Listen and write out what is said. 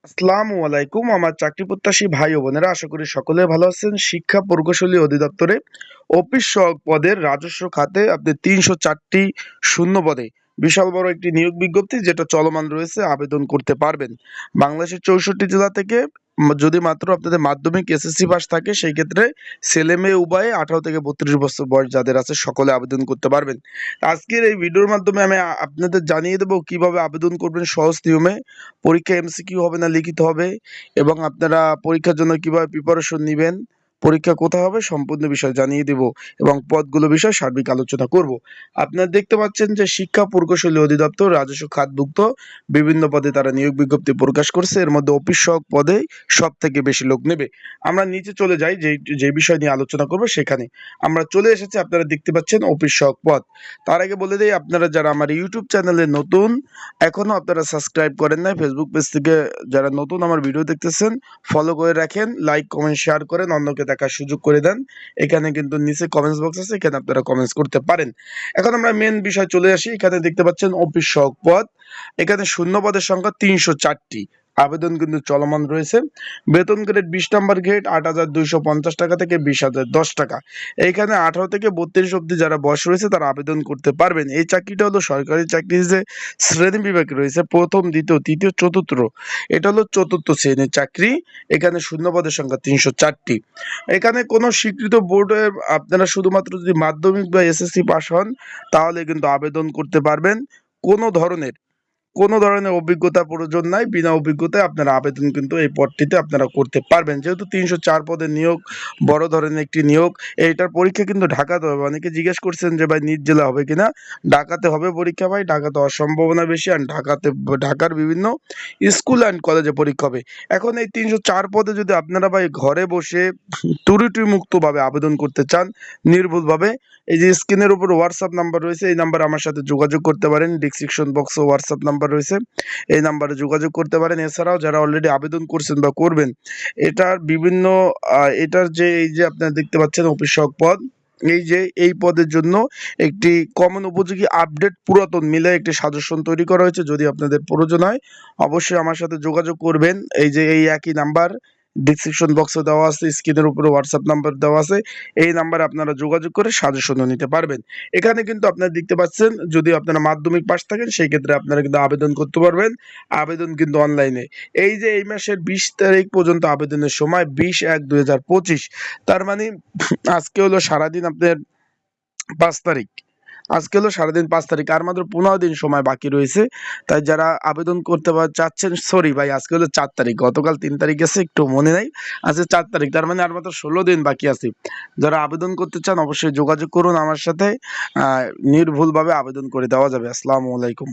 আসসালামু আলাইকুম আমার চাকরি প্রত্যাশী ভাই ও বোনেরা, আশা করি সকলে ভালো আছেন। শিক্ষা প্রকৌশলী অধিদপ্তরে অফিস সহায়ক পদের রাজস্ব খাতে আপনি ৩০৪টি শূন্য পদে বিশাল বড় একটি নিয়োগ বিজ্ঞপ্তি যেটা চলমান রয়েছে, আবেদন করতে পারবেন। বাংলাদেশের ৬৪ জেলা থেকে যদি মাত্র আপনাদের মাধ্যমিক এসএসসি পাস থাকে, সেই ক্ষেত্রে ছেলে মেয়ে উভয়ে 18 থেকে 32 বছর বয়স যাদের আছে সকলে আবেদন করতে পারবেন। আজকের এই ভিডিওর মাধ্যমে আমি আপনাদের জানিয়ে দেবো কিভাবে আবেদন করবেন সহজ নিয়মে। পরীক্ষা এমসিকিউ হবে না লিখিত হবে, এবং আপনারা পরীক্ষার জন্য কিভাবে প্রিপারেশন নেবেন, পরীক্ষা কোথায় হবে, সম্পূর্ণ বিষয় জানিয়ে দেব এবং পদগুলো বিষয়ে সার্বিক আলোচনা করব। আপনারা দেখতে পাচ্ছেন যে শিক্ষা প্রকৌশলী অধিদপ্তর রাজস্ব খাতভুক্ত বিভিন্ন পদে তারা নিয়োগ বিজ্ঞপ্তি প্রকাশ করছে। এর মধ্যে অফিস সহায়ক পদে সব থেকে বেশি লোক নেবে। আমরা নিচে চলে যাই, যে বিষয় নিয়ে আলোচনা করব সেখানে আমরা চলে এসেছি। আপনারা দেখতে পাচ্ছেন অফিস সহায়ক পদ। তার আগে বলে দেই, আপনারা যারা আমার ইউটিউব চ্যানেলে নতুন, এখনো আপনারা সাবস্ক্রাইব করেন নাই, ফেসবুক পেজ থেকে যারা নতুন আমার ভিডিও দেখতেছেন ফলো করে রাখেন, লাইক কমেন্ট শেয়ার করেন, অন্যকে দেখার সুযোগ করে দেন। এখানে কিন্তু নিচে কমেন্টস বক্স আছে, এখানে আপনারা কমেন্টস করতে পারেন। এখন আমরা মেন বিষয় চলে আসি। এখানে দেখতে পাচ্ছেন অফিস সহায়ক পদ। এখানে শূন্য পদের সংখ্যা ৩০৪টি। আবেদন কিন্তু চলমান রয়েছে। বেতন গ্রেড 20 নম্বর গ্রেড ৮,২৫০ টাকা থেকে 20,010 টাকা। এইখানে 18 থেকে 32 অব্দি যারা বয়স রয়েছে তারা আবেদন করতে পারবেন। এই চাকরিটা হলো সরকারি চাকরি, যে শ্রেণী বিভাগ রয়েছে প্রথম, দ্বিতীয়, তৃতীয়, চতুর্থ, এটা হলো চতুর্থ শ্রেণীর চাকরি। এখানে শূন্য পদের সংখ্যা ৩০৪টি। এখানে কোনো স্বীকৃত বোর্ডে আপনারা শুধুমাত্র যদি মাধ্যমিক বা এসএসসি পাস হন তাহলে কিন্তু আবেদন করতে পারবেন। কোনো ধরনের অভিজ্ঞতা প্রয়োজন নাই, বিনা অভিজ্ঞতায় আপনারা আবেদন কিন্তু এই পদটিতে আপনারা করতে পারবেন। যেহেতু ৩০৪ পদের নিয়োগ, বড় ধরনের একটি নিয়োগ, এইটার পরীক্ষা কিন্তু ঢাকাতে হবে। অনেকে জিজ্ঞেস করছেন যে ভাই নিজ জেলা হবে কিনা। ঢাকাতে হবে পরীক্ষা ভাই, ঢাকাতে হওয়ার সম্ভাবনা বেশি, আর ঢাকার বিভিন্ন স্কুল অ্যান্ড কলেজে পরীক্ষা হবে। এখন এই ৩০৪ পদে যদি আপনারা ভাই ঘরে বসে ত্রুটি মুক্তভাবে আবেদন করতে চান, নির্ভুলভাবে, এই যে স্ক্রিনের উপর হোয়াটসঅ্যাপ নাম্বার রয়েছে, এই নাম্বারে আমার সাথে যোগাযোগ করতে পারেন। ডিসক্রিপশন বক্সে হোয়াটসঅ্যাপ নাম্বার রয়েছে, এই নাম্বারে যোগাযোগ করতে পারেন। এছাড়াও যারা অলরেডি আবেদন করছেন বা করবেন, এটার বিভিন্ন এটার যে এই যে আপনারা দেখতে পাচ্ছেন অফিস সহায়ক পদ, এই পদের জন্য একটি কমন উপযোগী আপডেট পুরাতন মিলে একটি সাজেশন তৈরি করা হয়েছে। যদি আপনাদের প্রয়োজন হয় অবশ্যই আমার সাথে যোগাযোগ করবেন। এই যে এই একই নাম্বার ডিসক্রিপশন বক্সে দেওয়া আছে, স্ক্রিনের উপরে হোয়াটসঅ্যাপ নাম্বার দেওয়া আছে, এই নাম্বারে আপনারা যোগাযোগ করে সাজেশনও নিতে পারবেন। এখানে কিন্তু আপনারা দেখতে পাচ্ছেন, যদি আপনারা মাধ্যমিক পাস থাকেন সেই ক্ষেত্রে আপনারা কিন্তু আবেদন করতে পারবেন। আবেদন কিন্তু অনলাইনে। এই যে এই মাসের 20 তারিখ পর্যন্ত আবেদনের সময়, 20/1/2025, তার মানে আজকে হলো সারাদিন আপনার 5 তারিখ। আজকে হলো সারাদিন 5 তারিখ, আর মাত্র 15 দিন সময় বাকি রয়েছে। তাই যারা আবেদন করতে চাচ্ছেন, সরি ভাই, আজকে হলো 4 তারিখ, গতকাল 3 তারিখ গেছে, একটু মনে নাই। আজকে 4 তারিখ, তার মানে আর মাত্র 16 দিন বাকি আছে। যারা আবেদন করতে চান অবশ্যই যোগাযোগ করুন আমার সাথে, নির্ভুলভাবে আবেদন করে দেওয়া যাবে। আসসালামু আলাইকুম।